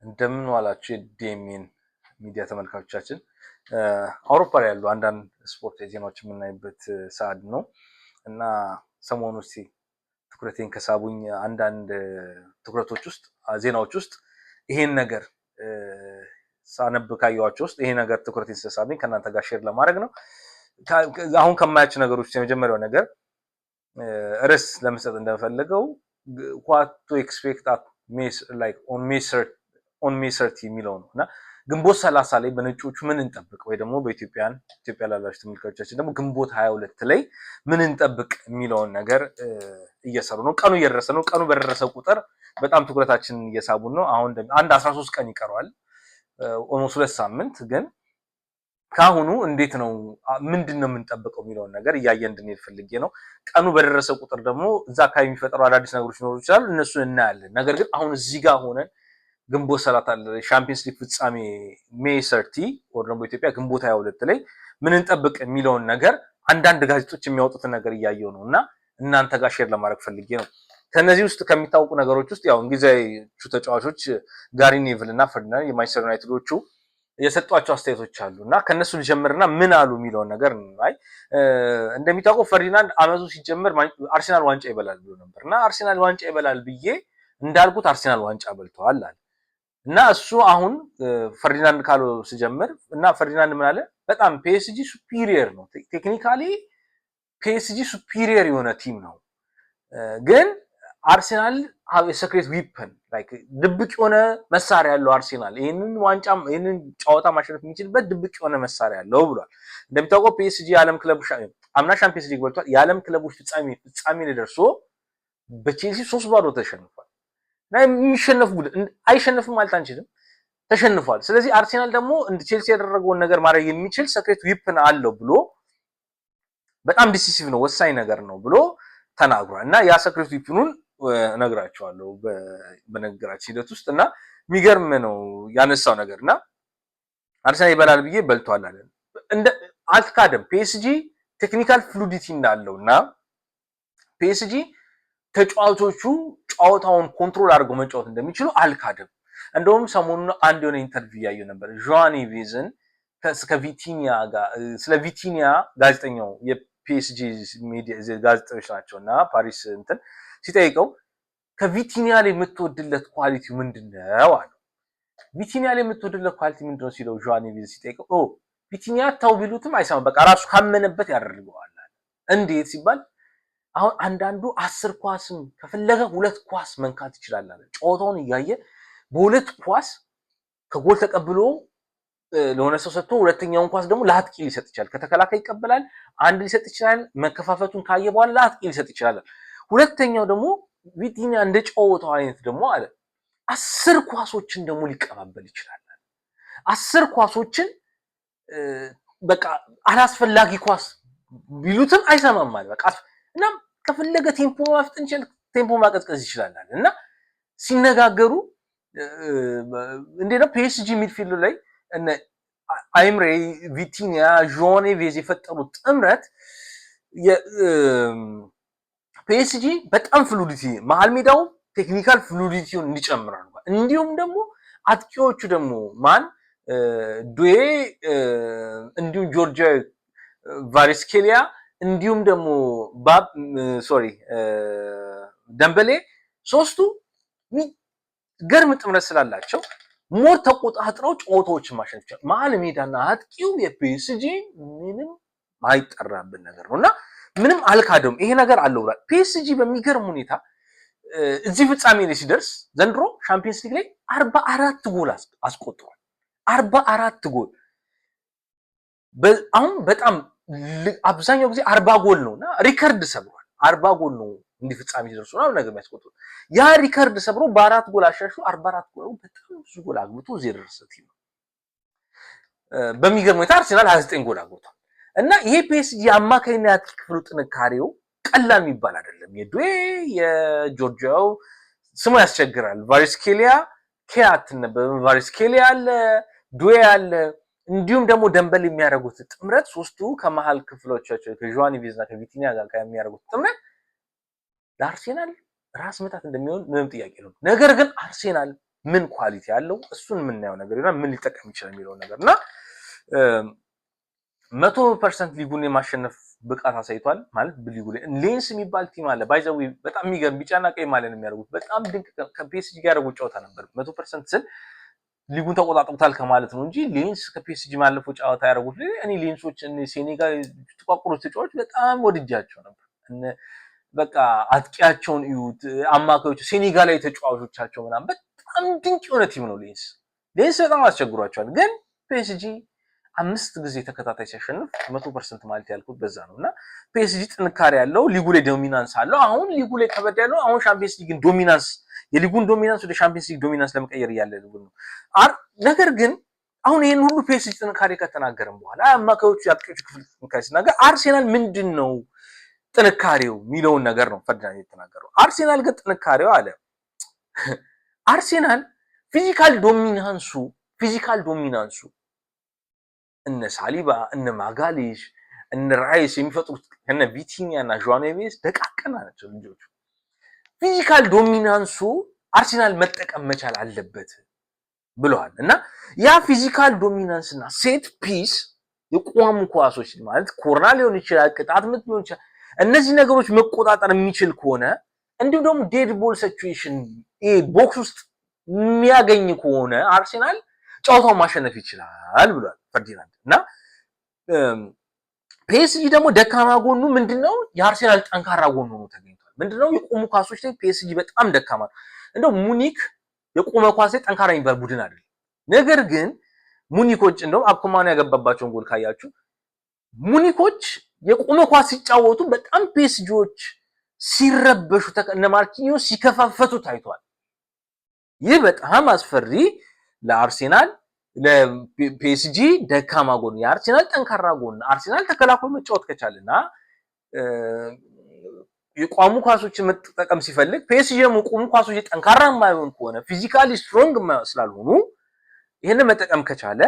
እንደምን ዋላችሁ የዲኤምኤን ሚዲያ ተመልካቾቻችን። አውሮፓ ላይ ያሉ አንዳንድ ስፖርት ዜናዎች የምናይበት ሰዓት ነው እና ሰሞኑ እስቲ ትኩረቴን ከሳቡኝ አንዳንድ ትኩረቶች ውስጥ ዜናዎች ውስጥ ይሄን ነገር ሳነብ ካየኋቸው ውስጥ ይሄ ነገር ትኩረቴን ስለሳበኝ ከእናንተ ጋር ሼር ለማድረግ ነው። አሁን ከማያቸው ነገሮች የመጀመሪያው ነገር ርዕስ ለመስጠት እንደፈለገው what to expect at on May 30 የሚለው ነው እና ግንቦት 30 ላይ በነጮቹ ምን እንጠብቅ ወይ ደግሞ ኢትዮጵያ ላላችሁ ተመልካቾቻችን ደግሞ ግንቦት 22 ላይ ምን እንጠብቅ የሚለውን ነገር እየሰሩ ነው። ቀኑ እየደረሰ ነው። ቀኑ በደረሰ ቁጥር በጣም ትኩረታችንን እየሳቡን ነው። አሁን አንድ 13 ቀን ይቀረዋል፣ ኦልሞስት 2 ሳምንት። ግን ካሁኑ እንዴት ነው ምንድነው የምንጠብቀው የሚለውን ነገር እያየን እንድንሄድ ፈልጌ ነው። ቀኑ በደረሰ ቁጥር ደግሞ እዛ አካባቢ የሚፈጠሩ አዳዲስ ነገሮች ሊኖሩ ይችላሉ፣ እነሱን እናያለን። ነገር ግን አሁን እዚህ ጋር ሆነን ግንቦት 30 ሻምፒየንስ ሊግ ፍጻሜ ሜይ 30 ወር ደግሞ ኢትዮጵያ ግንቦት 22 ላይ ምን እንጠብቅ የሚለውን ነገር አንዳንድ ጋዜጦች የሚያወጡትን ነገር እያየው ነው እና እናንተ ጋር ሼር ለማድረግ ፈልጌ ነው። ከነዚህ ውስጥ ከሚታወቁ ነገሮች ውስጥ ያው እንግሊዛዊዎቹ ተጫዋቾች ጋሪ ኔቭል እና ፈርዲናንድ የማንቸስተር ዩናይትዶቹ የሰጧቸው አስተያየቶች አሉ እና ከነሱ ልጀምርና ምን አሉ የሚለውን ነገር እናይ። እንደሚታወቀው ፈርዲናንድ አመቱ ሲጀምር አርሰናል ዋንጫ ይበላል ብሎ ነበር እና አርሰናል ዋንጫ ይበላል ብዬ እንዳልኩት አርሰናል ዋንጫ በልተዋል አለ እና እሱ አሁን ፈርዲናንድ ካሎ ሲጀምር እና ፈርዲናንድ ምን አለ? በጣም ፒኤስጂ ሱፒሪየር ነው፣ ቴክኒካሊ ፒኤስጂ ሱፒሪየር የሆነ ቲም ነው፣ ግን አርሰናል ሃቭ ኤ ሲክሬት ዊፐን ላይክ ድብቅ የሆነ መሳሪያ ያለው አርሰናል ይሄንን ጨዋታ ማሸነፍ የሚችልበት ድብቅ የሆነ መሳሪያ ያለው ብሏል። እንደሚታወቀው ፒኤስጂ የዓለም ክለብ አምና ሻምፒየንስ ሊግ በልቷል። የዓለም ክለቦች ፍጻሜ ላይ ደርሶ በቼልሲ 3-0 ተሸንፏል። እና የሚሸነፍ ቡድን አይሸነፍም ማለት አንችልም፣ ተሸንፏል። ስለዚህ አርሰናል ደግሞ እንደ ቼልሲ ያደረገውን ነገር ማድረግ የሚችል ሲክሬት ዊፐን አለው ብሎ በጣም ዲሲሲቭ ነው፣ ወሳኝ ነገር ነው ብሎ ተናግሯል። እና ያ ሲክሬት ዊፐኑን እነግራቸዋለሁ በነገራችን ሂደት ውስጥ እና የሚገርም ነው ያነሳው ነገር እና አርሰናል ይበላል ብዬ በልቷል አለ። አልካደም። ፒኤስጂ ቴክኒካል ፍሉዲቲ እንዳለውና ፒኤስጂ ተጫዋቾቹ ጫዋታውን ኮንትሮል አድርገው መጫወት እንደሚችሉ አልካደም። እንደውም ሰሞኑን አንድ የሆነ ኢንተርቪው ያየው ነበር ጆዋኒ ቬዝን ከቪቲኒያ ጋር ስለ ቪቲኒያ ጋዜጠኛው የፒኤስጂ ሚዲያ ጋዜጠኞች ናቸውና ፓሪስ እንትን ሲጠይቀው ከቪቲኒያ ላይ የምትወድለት ኳሊቲ ምንድነው አለ። ቪቲኒያ ላይ የምትወድለት ኳሊቲ ምንድነው ሲለው ጆዋኒ ቬዝ ሲጠይቀው ቪቲኒያ ታው ቢሉትም አይሰማም፣ በቃ ራሱ ካመነበት ያደርገዋል አለ። እንዴት ሲባል አሁን አንዳንዱ 10 ኳስም ከፈለገ 2 ኳስ መንካት ይችላል አለ። ጨዋታውን እያየ በሁለት ኳስ ከጎል ተቀብሎ ለሆነ ሰው ሰጥቶ ሁለተኛውን ኳስ ደግሞ ለአጥቂ ሊሰጥ ይችላል። ከተከላካይ ይቀበላል፣ አንድ ሊሰጥ ይችላል። መከፋፈቱን ካየ በኋላ ለአጥቂ ሊሰጥ ይችላል። ሁለተኛው ደግሞ ቪቲኒያ እንደ ጨዋታው አይነት ደግሞ አለ 10 ኳሶችን ደግሞ ሊቀባበል ይችላል። 10 ኳሶችን በቃ አላስፈላጊ ኳስ ቢሉትም አይሰማም ማለት በቃ እና ከፈለገ ቴምፖ ማፍጠን ይችላል፣ ቴምፖ ማቀዝቀዝ ይችላል እና ሲነጋገሩ እንዴት ነው ፒኤስጂ ሚድፊልድ ላይ እነ አይምሬ ቪቲኒያ ጆኔ ቬዝ የፈጠሩት ጥምረት ፒኤስጂ በጣም ፍሉዲቲ መሀል ሜዳው ቴክኒካል ፍሉዲቲውን እንዲጨምር አድርጓል። እንዲሁም ደግሞ አጥቂዎቹ ደግሞ ማን ዱዌ እንዲሁም ጆርጂያ ቫሪስኬሊያ እንዲሁም ደግሞ ደምበሌ ሶስቱ ገርም ጥምረት ስላላቸው ሞር ተቆጣጥረው ጨዋታዎችን ማሸነፍ ይችላል። መሀል ሜዳና አጥቂው የፒኤስጂ ምንም አይጠራብን ነገር ነውና ምንም አልካደም። ይሄ ነገር አለው ብሏል። ፒኤስጂ በሚገርም ሁኔታ እዚህ ፍጻሜ ላይ ሲደርስ ዘንድሮ ሻምፒየንስ ሊግ ላይ 44 ጎል አስቆጥሯል። 44 ጎል አሁን በጣም አብዛኛው ጊዜ 40 ጎል ነውና ሪከርድ ሰብሯል። 40 ጎል ነው እንዲህ ፍጻሜ ሲደርሱ ነው ነገር የሚያስቆጥሩ። ያ ሪከርድ ሰብሮ በ4 ጎል አሻሽሎ 44 ጎል በጣም ብዙ ጎል አግብቶ እዚህ ደረሰ ቲም። በሚገርም ሁኔታ አርሰናል 29 ጎል አግብቷል እና ይሄ ፒኤስጂ አማካይና አጥቂ ክፍሉ ጥንካሬው ቀላል የሚባል አይደለም። የዱዌ የጆርጂያው ስሙ ያስቸግራል። ቫሪስኬሊያ ኬያት ነበር፣ ቫሪስኬሊያ አለ፣ ዱዌ አለ፣ እንዲሁም ደግሞ ደምበል የሚያደርጉት ጥምረት ሶስቱ ከመሃል ክፍሎቻቸው ከጆዋኒ ቬዝ እና ከቪቲኒያ ጋር የሚያደርጉት ጥምረት ለአርሰናል ራስ መታት እንደሚሆን ምንም ጥያቄ ነው። ነገር ግን አርሰናል ምን ኳሊቲ ያለው እሱን የምናየው ነገር እና ምን ሊጠቀም ይችላል የሚለው ነገርና 100% ሊጉን የማሸነፍ ብቃት አሳይቷል ማለት በሊጉ ላይ ሌንስ የሚባል ቲም አለ ባይዘው በጣም የሚገርም ቢጫና ቀይ ማለት ነው የሚያደርጉት በጣም ድንቅ ከፒኤስጂ ጋር ያደረጉት ጨዋታ ነበር 100% ስል ሊጉን ተቆጣጥሮታል ከማለት ነው እንጂ ሌንስ ከፒኤስጂ ማለፈው ጨዋታ ያደረጉት እኔ ሌንሶች ሴኔጋል ተቋቁሮት ተጫዋቾች በጣም ወድጃቸው ነበር በቃ አጥቂያቸውን ይዩት አማካዮች ሴኔጋላዊ ተጫዋቾቻቸው ምናምን በጣም ድንቅ የሆነ ቲም ነው ሌንስ በጣም አስቸግሯቸዋል ግን ፒኤስጂ 5 ጊዜ ተከታታይ ሲያሸንፍ 100% ማለት ያልኩት በዛ ነውና ፒኤስጂ ጥንካሬ ያለው ሊጉ ላይ ዶሚናንስ አለው አሁን ሊጉ ላይ ከበድ ያለው አሁን ሻምፒየንስ ሊግን ዶሚናንስ የሊጉን ዶሚናንስ ወደ ሻምፒየንስ ሊግ ዶሚናንስ ለመቀየር ያለ ሊጉ ነው ነገር ግን አሁን ይሄን ሁሉ ፒኤስጂ ጥንካሬ ከተናገረን በኋላ አማካዮቹ ያጥቂዎች ክፍል ጥንካሬ ሲናገር አርሴናል ምንድነው ጥንካሬው ሚለውን ነገር ነው ፈርዲናንድ የተናገረው አርሴናል ግን ጥንካሬው አለ አርሴናል ፊዚካል ዶሚናንሱ እነ ሳሊባ እነ ማጋሊሽ እነ ራይስ የሚፈጥሩት እነ ቪቲኒያ እና ጆአኔቬስ ደቃቀና ናቸው ልጆቹ ፊዚካል ዶሚናንሱ አርሴናል መጠቀም መቻል አለበት ብለዋል እና ያ ፊዚካል ዶሚናንስ እና ሴት ፒስ የቋሙ ኳሶች ማለት ኮርና ሊሆን ይችላል ቅጣት ምት ሊሆን ይችላል እነዚህ ነገሮች መቆጣጠር የሚችል ከሆነ እንዲሁም ደግሞ ዴድ ቦል ሲቹዌሽን ቦክስ ውስጥ የሚያገኝ ከሆነ አርሴናል ጨዋታውን ማሸነፍ ይችላል ብሏል ፈርዲናንድ እና ፒኤስጂ ደግሞ ደካማ ጎኑ ምንድነው የአርሴናል ጠንካራ ጎኑ ነው ተገኝቷል ምንድነው የቆሙ ኳሶች ላይ ፒኤስጂ በጣም ደካማ እንደው ሙኒክ የቆመ ኳስ ላይ ጠንካራ የሚባል ቡድን አይደለም ነገር ግን ሙኒኮች እንደው አኩማኑ ያገባባቸውን ጎል ካያችሁ ሙኒኮች የቆመ ኳስ ሲጫወቱ በጣም ፒኤስጂዎች ሲረበሹ እነ ማርኪኒዮስ ሲከፋፈቱ ታይቷል ይህ በጣም አስፈሪ ለአርሴናል ለፒኤስጂ ደካማ ጎን የአርሴናል ጠንካራ ጎን አርሴናል ተከላክሎ መጫወት ከቻለና የቋሙ ኳሶችን መጠቀም ሲፈልግ ፒኤስጂ ደግሞ ቆሙ ኳሶች ጠንካራ የማይሆን ከሆነ ፊዚካሊ ስትሮንግ ስላልሆኑ ይሄን መጠቀም ከቻለ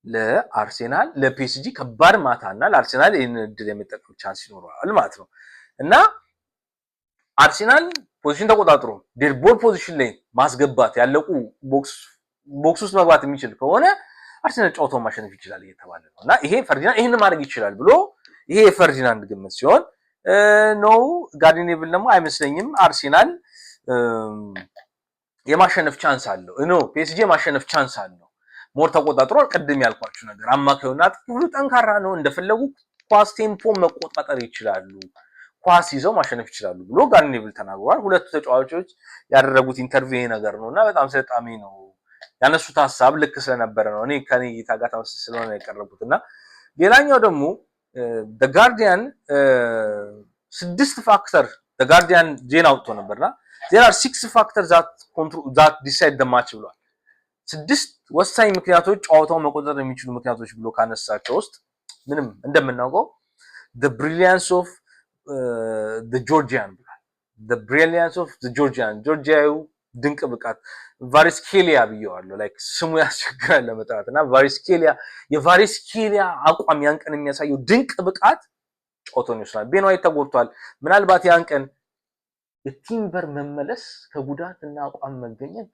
ለአርሴናል ለፒኤስጂ ከባድ ማታና ለአርሴናል ይሄን እድል የመጠቀም ቻንስ ይኖራል ማለት ነው እና አርሴናል ፖዚሽን ተቆጣጥሮ ዴድ ቦል ፖዚሽን ላይ ማስገባት ያለቁ ቦክስ ውስጥ መግባት የሚችል ከሆነ አርሴናል ጨዋታውን ማሸነፍ ይችላል እየተባለ ነውና ይሄ ፈርዲናንድ ይሄን ማድረግ ይችላል ብሎ ይሄ የፈርዲናንድ ግምት ሲሆን ነው ጋርዲኔብል ደግሞ አይመስለኝም አርሴናል የማሸነፍ ቻንስ አለው ነው ፒኤስጂ የማሸነፍ ቻንስ አለው ሞር ተቆጣጥሮ ቀድም ያልኳችሁ ነገር አማካዩና ሁሉ ጠንካራ ነው እንደፈለጉ ኳስ ቴምፖ መቆጣጠር ይችላሉ ኳስ ይዘው ማሸነፍ ይችላሉ ብሎ ጋርዲኔብል ተናግሯል ሁለቱ ተጫዋቾች ያደረጉት ኢንተርቪው ነገር ነውና በጣም ስለጣሚ ነው ያነሱት ሐሳብ ልክ ስለነበረ ነው እኔ ከኔ ታጋታ ስለሆነ ያቀርቡትና ሌላኛው ደግሞ the guardian 6 ፋክተር the guardian ዜና አውጥቶ ነበርና there are 6 factors that decide the match ብሏል 6 ወሳኝ ምክንያቶች ጨዋታውን መቆጣጠር የሚችሉ ምክንያቶች ብሎ ካነሳቸው ውስጥ ምንም እንደምናውቀው the brilliance of the Georgian ብሏል the brilliance of the ጆርጂያው ድንቅ ብቃት ቫሪስኬሊያ ብየዋለሁ ላይክ ስሙ ያስቸግራል ለመጥራትና የቫሪስኬሊያ አቋም ያንቀን የሚያሳየው ድንቅ ብቃት ጨዋታውን ይወስናል ቤንዋይት ተጎድቷል ምናልባት ያንቀን የቲምበር መመለስ ከጉዳትና አቋም መገኘት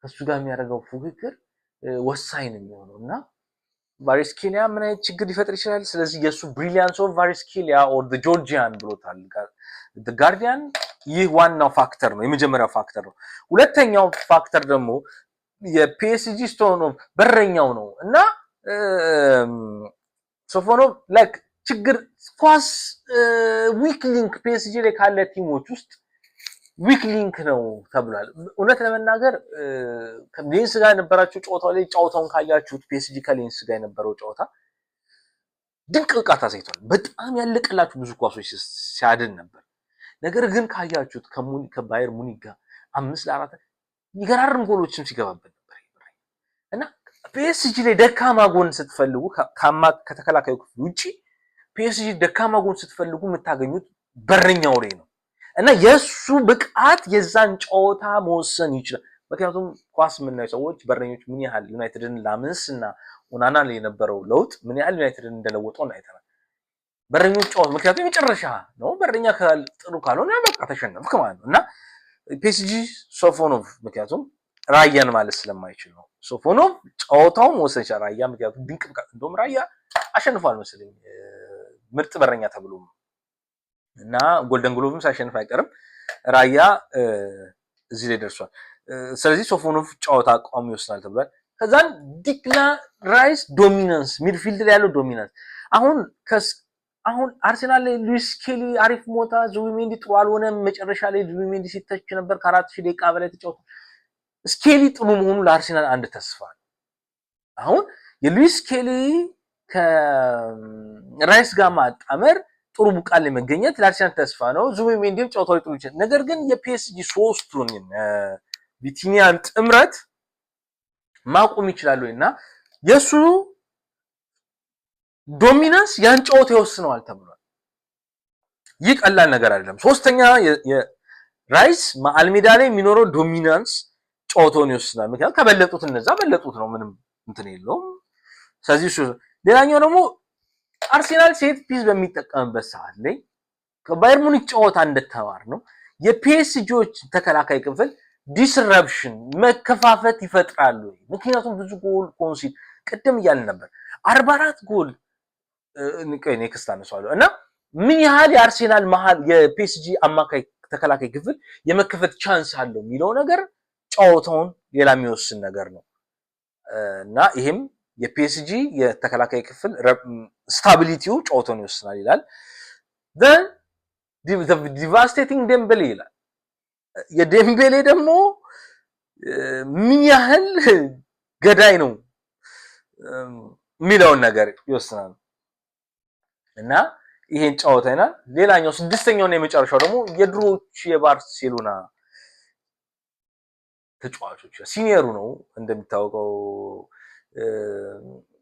ከሱ ጋር የሚያደርገው ፉክክር ወሳኝ ነው የሚሆነውና ቫሪስኬሊያ ምን አይነት ችግር ሊፈጥር ይችላል ስለዚህ የሱ ብሪሊያንስ ኦፍ ቫሪስኬሊያ ኦር ዘ ጆርጂያን ብሎታል the guardian ይህ ዋናው ፋክተር ነው የመጀመሪያው ፋክተር ነው ሁለተኛው ፋክተር ደግሞ የፒኤስጂ ስቶን ኦፍ በረኛው ነው እና ሶፎኖቭ ላይክ ችግር ኳስ ዊክ ሊንክ ፒኤስጂ ላይ ካለ ቲሞች ውስጥ ዊክ ሊንክ ነው ተብሏል እውነት ለመናገር ከሌንስ ጋር የነበራችሁ ጨዋታው ላይ ጨዋታውን ካያችሁት ፒኤስጂ ከሌንስ ጋር የነበረው ጨዋታ ድንቅ ብቃት አሳይቷል በጣም ያለቀላችሁ ብዙ ኳሶች ሲያድን ነበር ነገር ግን ካያችሁት ከባየር ሙኒክ ጋር 5-4 ይገራርም ጎሎችን ሲገባበት ነበር እና ፒኤስጂ ላይ ደካማ ጎን ስትፈልጉ ከተከላካዩ ክፍል ውጪ ፒኤስጂ ደካማ ጎን ስትፈልጉ የምታገኙት በረኛው ላይ ነው እና የሱ ብቃት የዛን ጨዋታ መወሰን ይችላል ምክንያቱም ኳስ ምናይ ሰዎች በረኞች ምን ያህል ዩናይትድን ላምንስና ኦናና ላይ የነበረው ለውጥ ምን ያህል ዩናይትድን እንደለወጠው አይተናል በረኞች ጨዋታ ምክንያቱም የመጨረሻ ነው በረኛ ጥሩ ካልሆነ በቃ ተሸነፍክ ማለት ነውና ፒኤስጂ ሶፎኖቭ ምክንያቱም ራያን ማለት ስለማይችል ነው። ሶፎኖቭ ጨዋታው መወሰን ይችላል። ራያ ምክንያቱም ድንቅ ብቃት እንደውም ራያ አሸንፏል መሰለኝ ምርጥ በረኛ ተብሎ እና ጎልደን ግሎቭም ሳይሸንፍ አይቀርም። ራያ እዚህ ላይ ደርሷል። ስለዚህ ሶፎኖቭ ጨዋታ አቋሙ ይወስናል ተብሏል። ከዛን ዲክላን ራይስ ዶሚናንስ ሚድፊልድ ላይ ያለው ዶሚናንስ አሁን አርሰናል ላይ ሉዊስ ስኬሊ አሪፍ ሞታ ዙቢሜንዲ ጥሩ አልሆነም። መጨረሻ ላይ ዙቢሜንዲ ሲተች ነበር ከ4000 ደቂቃ በላይ ተጫውቶ ስኬሊ ጥሩ መሆኑ ለአርሰናል አንድ ተስፋ ነው። አሁን የሉዊስ ስኬሊ ከራይስ ጋር ማጣመር ጥሩ ብቃት ላይ መገኘት ለአርሰናል ተስፋ ነው። ዙቢሜንዲም ጨዋታው ጥሩ ይችላል። ነገር ግን የፒኤስጂ ሶስቱን ቪቲኒያን ጥምረት ማቆም ይችላሉ እና የሱ ዶሚናንስ ያን ጨዋታ ይወስነዋል ተብሏል። ይህ ቀላል ነገር አይደለም። ሶስተኛ የራይስ መሀል ሜዳ ላይ የሚኖረው ዶሚናንስ ጨዋታውን ይወስናል። ምክንያቱም ከበለጡት እነዛ በለጡት ነው፣ ምንም እንትን የለውም። ስለዚህ ሌላኛው ደግሞ አርሰናል ሴት ፒስ በሚጠቀምበት ሰዓት ላይ ከባየር ሙኒክ ጨዋታ እንደተማር ነው የፒኤስጂዎች ተከላካይ ክፍል ዲስረፕሽን መከፋፈት ይፈጥራሉ። ምክንያቱም ብዙ ጎል ኮንሲድ ቅድም እያልን ነበር 44 ጎል ኔክስት አነሳለሁ እና ምን ያህል የአርሰናል መሃል የፒኤስጂ አማካይ ተከላካይ ክፍል የመከፈት ቻንስ አለው የሚለው ነገር ጨዋታውን ሌላ የሚወስን ነገር ነው እና ይሄም የፒኤስጂ የተከላካይ ክፍል ስታቢሊቲው ጨዋታውን ይወስናል ይላል። then the devastating ዴምቤሌ ይላል። የዴምቤሌ ደግሞ ምን ያህል ገዳይ ነው የሚለውን ነገር ይወስናል እና ይሄን ጨዋታና ሌላኛው ስድስተኛው እና የመጨረሻው ደግሞ የድሮች የባርሴሎና ተጫዋቾች ሲኒየሩ ነው እንደሚታወቀው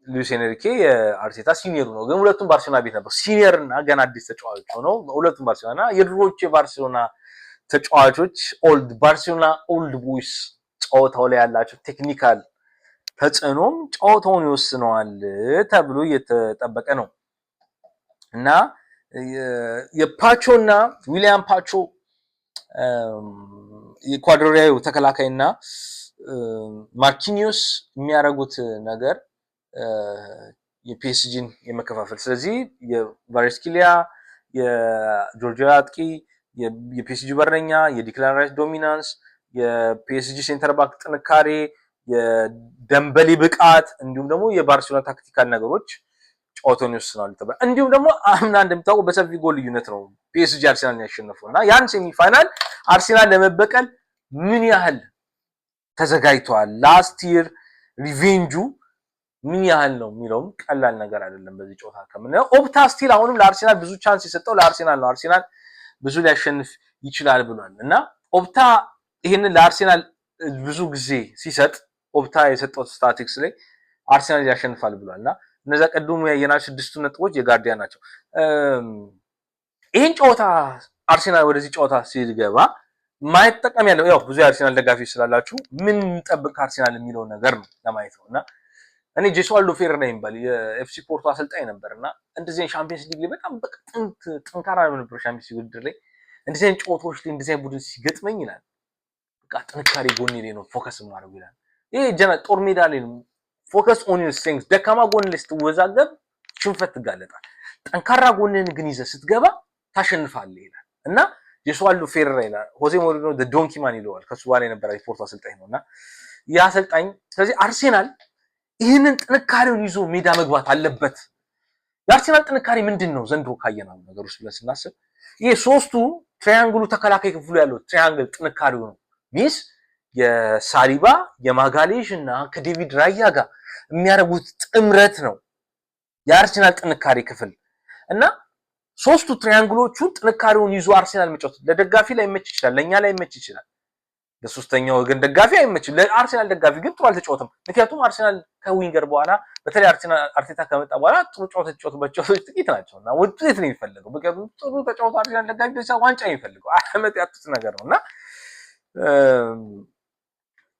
ሉዊስ ኤንሪኬ የአርቴታ ሲኒየሩ ነው። ግን ሁለቱም ባርሴሎና ቤት ነበር ሲኒየር እና ገና አዲስ ተጫዋቾች ሆነው ሁለቱም ባርሴሎና የድሮች የባርሴሎና ተጫዋቾች ኦልድ ባርሴሎና ኦልድ ቦይስ ጨዋታው ላይ ያላቸው ቴክኒካል ተጽዕኖም ጨዋታውን ይወስነዋል ተብሎ እየተጠበቀ ነው እና የፓቾና ዊሊያም ፓቾ የኢኳዶሪያዊ ተከላካይና ማርኪኒዮስ የሚያደርጉት ነገር የፒኤስጂን የመከፋፈል ስለዚህ የቫሬስኪሊያ የጆርጂያ አጥቂ የፒኤስጂ በረኛ የዲክላን ራይስ ዶሚናንስ የፒኤስጂ ሴንተር ባክ ጥንካሬ የደምበሊ ብቃት እንዲሁም ደግሞ የባርሴሎና ታክቲካል ነገሮች ጨዋታውን ይወስናሉ ተባለ። እንዲሁም ደግሞ አምና እንደምታውቀው በሰፊ ጎል ልዩነት ነው ፒኤስጂ አርሰናልን ያሸነፈውና ያን ሴሚ ፋይናል አርሰናል ለመበቀል ምን ያህል ተዘጋጅቷል ላስት ይር ሪቬንጁ ምን ያህል ነው የሚለውም ቀላል ነገር አይደለም። በዚህ ጨዋታ ከምናየው ኦፕታ ስቲል አሁንም ለአርሰናል ብዙ ቻንስ የሰጠው ለአርሰናል ነው። አርሰናል ብዙ ሊያሸንፍ ይችላል ብሏል እና ኦፕታ ይሄንን ለአርሰናል ብዙ ጊዜ ሲሰጥ ኦፕታ የሰጠው ስታቲክስ ላይ አርሰናል ያሸንፋል ብሏልና እነዛ ቀድሞ ያየናቸው 6 ነጥቦች የጋርዲያን ናቸው። ይሄን ጨዋታ አርሰናል ወደዚህ ጨዋታ ሲገባ ማይጠቀም ያው ብዙ የአርሰናል ደጋፊ ስላላችሁ ምን እንጠብቅ አርሰናል የሚለው ነገር ነው ለማየት ነውና እኔ ጄሱአልዶ ፌሬራ ይባል የኤፍሲ ፖርቶ አሰልጣኝ ነበርና እንደዚህ ሻምፒየንስ ሊግ ላይ በጣም ጠንካራ ነበር። ሻምፒየንስ ሊግ ውድድር ላይ እንደዚህ ጨዋታዎች ላይ እንደዚህ ቡድን ሲገጥመኝ ይላል በቃ ጥንካሬ ጎኔ ላይ ነው ፎከስ ማድረግ ይላል። ይሄ ጦር ሜዳ ላይ ነው ፎከስ ኦን ዩር ስትሬንግዝ። ደካማ ጎን ላይ ስትወዛገብ ሽንፈት ትጋለጣል። ጠንካራ ጎንን ግን ይዘህ ስትገባ ታሸንፋለህ ይላል እና ጄሱአልዶ ፌሬራ ይላል። ሆዜ ሞሪኖ ዶንኪ ማን ይለዋል ከሱ በኋላ የነበረ የፖርቶ አሰልጣኝ ነውና ያ አሰልጣኝ ስለዚህ አርሰናል ይህንን ጥንካሬውን ይዞ ሜዳ መግባት አለበት። የአርሰናል ጥንካሬ ምንድነው ዘንድሮ ካየናው ነገር ውስጥ ብለን ስናስብ ይሄ ሶስቱ ትራያንግሉ ተከላካይ ክፍሉ ያለው ትራያንግል ጥንካሬው ነው። ሚስ የሳሊባ የማጋሌሽ እና ከዴቪድ ራያ ጋር የሚያደርጉት ጥምረት ነው የአርሰናል ጥንካሬ ክፍል እና ሶስቱ ትራያንግሎቹን ጥንካሬውን ይዞ አርሰናል መጫወት ለደጋፊ ላይ መች ይችላል፣ ለኛ ላይ መች ይችላል። ለሶስተኛው ወገን ደጋፊ አይመችም። ለአርሰናል ደጋፊ ግን ጥሩ አልተጫወተም። ምክንያቱም አርሰናል ከዊንገር በኋላ በተለይ አርቴታ ከመጣ በኋላ ጥሩ ጨዋታ ተጫወተባቸው ጥቂት ናቸውና ውጤት ነው የሚፈልገው። ምክንያቱም ጥሩ ተጫወተ አርሰናል ደጋፊ ብቻ ዋንጫ የሚፈልገው አመት ያጡት ነገር ነውና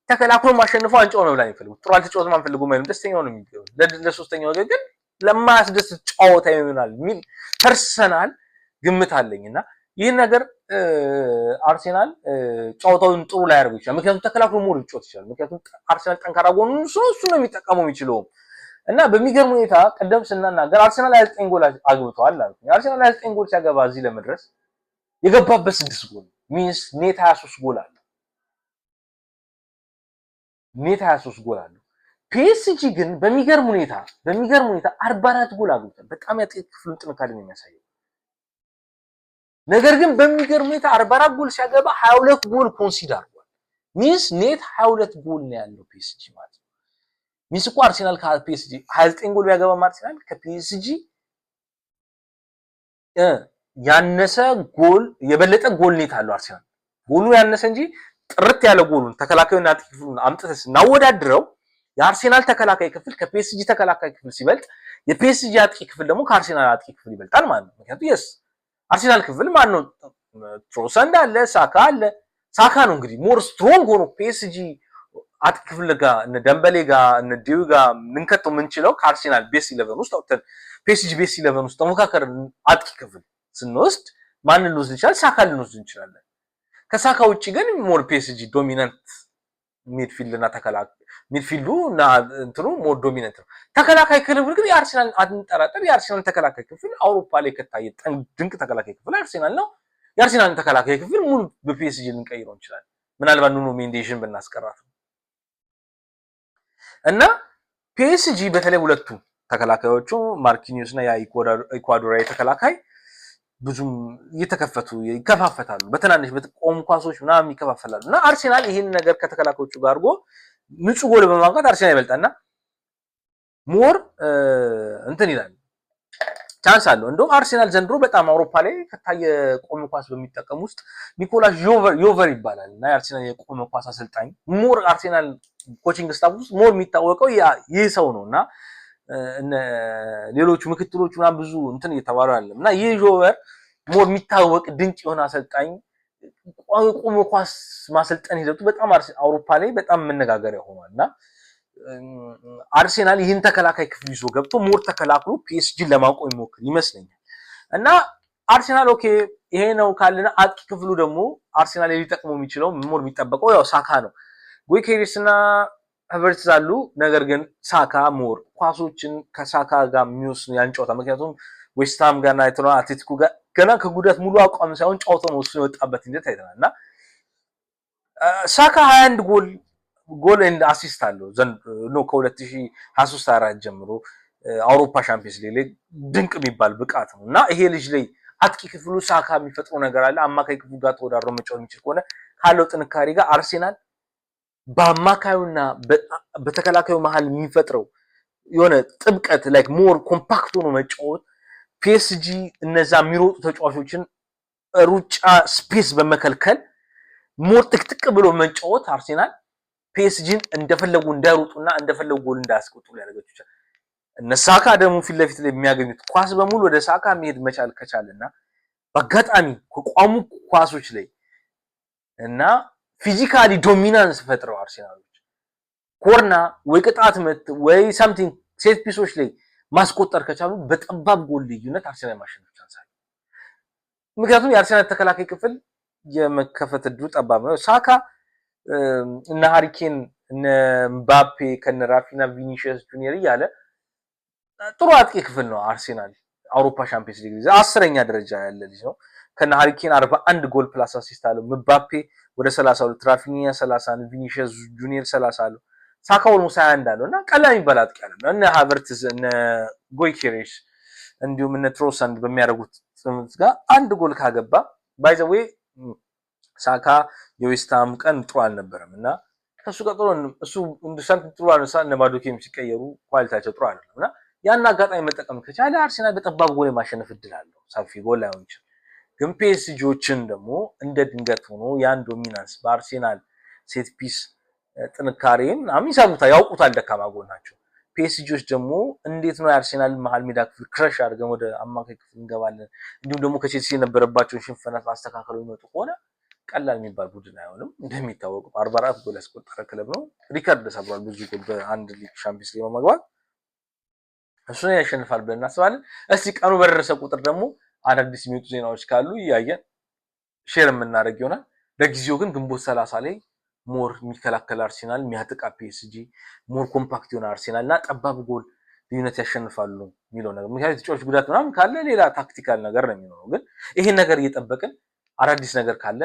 ተከላክሎ ማሸነፉ ዋንጫው ነው ብላ የሚፈልጉት ጥሩ አልተጫወተም አንፈልጉም ማለት ደስተኛው ነው የሚገኘው። ለሶስተኛው ወገን ግን ለማያስደስት ጨዋታ ይሆናል የሚል ፐርሰናል ግምት አለኝና ይህን ነገር አርሴናል ጨዋታውን ጥሩ ላይ ያደርጉ ይችላል። ምክንያቱም ተከላክሎ ሞር ሊጫወት ይችላል። ምክንያቱም አርሴናል ጠንካራ ጎኑ እሱ ነው የሚጠቀመው የሚችለው እና በሚገርም ሁኔታ ቀደም ስናናገር አርሴናል 29 ጎል አግብተዋል አልኩ። አርሴናል 29 ጎል ሲያገባ እዚህ ለመድረስ የገባበት 6 ጎል ሚንስ ኔት 23 ጎል አለ። ኔት 23 ጎል አለ። ፒኤስጂ ግን በሚገርም ሁኔታ 44 ጎል አግብቷል። በጣም ያጥቂ ክፍሉን ጥንካሬ ነው የሚያሳየው። ነገር ግን በሚገርም ሁኔታ 44 ጎል ሲያገባ 22 ጎል ኮንሲድ አድርጓል። ሚንስ ኔት 22 ጎል ነው ያለው ፒኤስጂ ማለት ነው። ሚንስ እኮ አርሴናል ከፒኤስጂ 29 ጎል ያገባ አርሴናል ከፒኤስጂ ያነሰ ጎል የበለጠ ጎል ኔት አለው አርሴናል። ጎሉ ያነሰ እንጂ ጥርት ያለ ጎሉን ተከላካዩና አጥቂ ክፍሉን አምጥተን ስናወዳድረው የአርሴናል ተከላካይ ክፍል ከፒኤስጂ ተከላካይ ክፍል ሲበልጥ የፒኤስጂ አጥቂ ክፍል ደግሞ ከአርሴናል አጥቂ ክፍል ይበልጣል ማለት ነው። ምክንያቱም አርሴናል ክፍል ማን ነው? ትሮሳንድ አለ፣ ሳካ አለ። ሳካ ነው እንግዲህ ሞር ስትሮንግ ሆኖ ፒኤስጂ አጥቂ ክፍል ጋር እነ ደምበሌ ጋር እነ ዲዩ ጋር ልንከተው የምንችለው ከአርሴናል ቤስ 11 ውስጥ አውጥተን ፒኤስጂ ቤስ 11 ውስጥ ተሞካከር አጥቂ ክፍል ስንወስድ ማንን ልንወስድ እንችላለን? ሳካ ልንወስድ እንችላለን። ከሳካ ውጪ ግን ሞር ፒኤስጂ ዶሚናንት ሚድፊልድ እና ተከላካይ ሚድፊልዱ እና እንትኑ ሞር ዶሚናንት ነው። ተከላካይ ክፍል ግን የአርሴናል አንጠራጠር የአርሴናል ተከላካይ ክፍል አውሮፓ ላይ ከታየ ድንቅ ተከላካይ ክፍል አርሴናል ነው። የአርሴናል ተከላካይ ክፍል ሙሉ በፒኤስጂ ልንቀይረው እንችላለን። ምናልባት ኑኖ ሜንዴሽን ብናስቀራት እና ፒኤስጂ በተለይ ሁለቱ ተከላካዮቹ ማርኪኒዮስ እና የኢኳዶራዊ ተከላካይ ብዙም እየተከፈቱ ይከፋፈታሉ። በትናንሽ በቆም ኳሶች ምናምን ይከፋፈላሉ እና አርሴናል ይሄን ነገር ከተከላካዮቹ ጋር አድርጎ ንጹህ ጎል በማግባት አርሴናል ይበልጣልና ሞር እንትን ይላል ቻንስ አለው። እንደውም አርሴናል ዘንድሮ በጣም አውሮፓ ላይ ከታየ ቆም ኳስ በሚጠቀም ውስጥ ኒኮላስ ዮቨር ይባላል እና የአርሴናል የቆም ኳስ አሰልጣኝ ሞር አርሴናል ኮቺንግ ስታፍ ውስጥ ሞር የሚታወቀው ይህ ሰው ነውና ሌሎቹ ምክትሎቹ ምናምን ብዙ እንትን እየተባሉ አይደለም እና ይህ ዮቨር ሞር የሚታወቅ ድንቅ የሆነ አሰልጣኝ ቆም ኳስ ማሰልጠን ሂደቱ በጣም አውሮፓ ላይ በጣም መነጋገሪያ ሆኗልና አርሴናል ይህን ተከላካይ ክፍል ይዞ ገብቶ ሞር ተከላክሎ ፒኤስጂን ለማቆም ይሞክር ይመስለኛል እና አርሴናል ኦኬ ይሄ ነው ካለና አጥቂ ክፍሉ ደግሞ አርሴናል ሊጠቅመው የሚችለው ሞር የሚጠበቀው ያው ሳካ ነው። ጎይኬሪስና ሀቨርትዝ አሉ። ነገር ግን ሳካ ሞር ኳሶችን ከሳካ ጋር የሚወስኑ ያን ጨዋታ ምክንያቱም ዌስትሃም ጋርና አትሌቲኮ ጋር ገና ከጉዳት ሙሉ አቋም ሳይሆን ጨዋታው ነው እሱ የወጣበት እንዴት አይተናልና ሳካ 21 ጎል ኤንድ አሲስት አለው ዘንድሮ ከ2023 ጀምሮ አውሮፓ ሻምፒዮንስ ሊግ ላይ ድንቅ የሚባል ብቃት ነው እና ይሄ ልጅ ላይ አጥቂ ክፍሉ ሳካ የሚፈጥረው ነገር አለ። አማካይ ክፍሉ ጋር ተወዳድሮ መጫወት የሚችል ከሆነ ካለው ጥንካሬ ጋር አርሴናል በአማካዩና በተከላካዩ መሃል የሚፈጥረው የሆነ ጥብቀት ላይክ ሞር ኮምፓክት ሆኖ መጫወት ፒኤስጂ እነዛ የሚሮጡ ተጫዋቾችን ሩጫ ስፔስ በመከልከል ሞር ጥቅጥቅ ብሎ መጫወት አርሴናል ፒኤስጂን እንደፈለጉ እንዳይሮጡና እንደፈለጉ ጎል እንዳያስቆጡ ሊያደርጋቸው ይችላል። እነ ሳካ ደግሞ ፊት ለፊት ላይ የሚያገኙት ኳስ በሙሉ ወደ ሳካ መሄድ መቻል ከቻለና በአጋጣሚ ከቋሙ ኳሶች ላይ እና ፊዚካሊ ዶሚናንስ ፈጥረው አርሴናሎች ኮርና ወይ ቅጣት ምት ወይ ሳምቲንግ ሴት ፒሶች ላይ ማስቆጠር ከቻሉ በጠባብ ጎል ልዩነት አርሴናል ማሸነፍ ቻንስ አለ። ምክንያቱም የአርሴናል ተከላካይ ክፍል የመከፈት እድሉ ጠባብ ነው። ሳካ እነ ሃሪኬን እነ ምባፔ ከነ ራፊና ቪኒሺየስ ጁኒየር እያለ ጥሩ አጥቂ ክፍል ነው አርሴናል አውሮፓ ሻምፒዮንስ ሊግ 10ኛ ደረጃ ያለ ልጅ ነው። ከነ ሃሪኬን 41 ጎል ፕላስ አሲስት አለው። ምባፔ ወደ 32 ራፊኒያ 30 ቪኒሺየስ ጁኒየር 30 አለው። ሳካ ኦልሞስት 21 አለው እና ቀላል የሚባል አጥቂ አይደለም። እነ ሃቨርትዝ እነ ጎይኬሬሽ እንዲሁም እነ ትሮሳንድ በሚያደርጉት ጽምት ጋር አንድ ጎል ካገባ ባይ ዘ ዌይ ሳካ የዌስትሃም ቀን ጥሩ አልነበረም እና ከሱ ቀጥሎ እሱ እንደሳንት ጥሩ አልነሳ እነ ማዱኬም ሲቀየሩ ኳሊቲያቸው ጥሩ አይደለምና ያን አጋጣሚ መጠቀም ከቻለ አርሴናል በጠባብ ጎል የማሸነፍ እድል አለው። ሰፊ ጎል ላይሆን ይችላል። ግን ፒኤስጂዎችን ደግሞ እንደ ድንገት ሆኖ ያን ዶሚናንስ በአርሴናል ሴት ፒስ ጥንካሬን ይሰሩታል፣ ያውቁታል ደካማ ጎናቸው። ፒኤስጂዎች ደግሞ እንዴት ነው የአርሴናል መሃል ሜዳ ክፍል ክረሽ አድርገን ወደ አማካይ ክፍል እንገባለን እንዲሁም ደግሞ ከቼልሲ የነበረባቸውን ሽንፈት ማስተካከሉ ይመጡ ከሆነ ቀላል የሚባል ቡድን አይሆንም። እንደሚታወቀው 44 ጎል ያስቆጠረ ክለብ ነው። ሪከርድ ሰብሯል። ብዙ ጎል በአንድ ሊግ ሻምፒዮንስ ሊግ በመግባት እሱን ያሸንፋል ብለን እናስባለን። እስቲ ቀኑ በደረሰ ቁጥር ደግሞ አዳዲስ የሚወጡ ዜናዎች ካሉ እያየን ሼር የምናደርግ ይሆናል። ለጊዜው ግን ግንቦት 30 ላይ ሞር የሚከላከል አርሴናል፣ የሚያጠቃ ፒኤስጂ፣ ሞር ኮምፓክት የሆነ አርሴናል እና ጠባብ ጎል ልዩነት ያሸንፋሉ የሚለው ነገር ምክንያቱም የተጫዋች ጉዳት ምናምን ካለ ሌላ ታክቲካል ነገር ነው የሚሆነው። ግን ይሄን ነገር እየጠበቅን አዳዲስ ነገር ካለ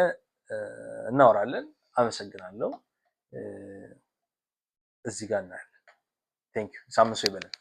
እናወራለን። አመሰግናለሁ። እዚህ ጋር እናያለን። ቴንክ ዩ። ሳምንት ሰው ይበለን።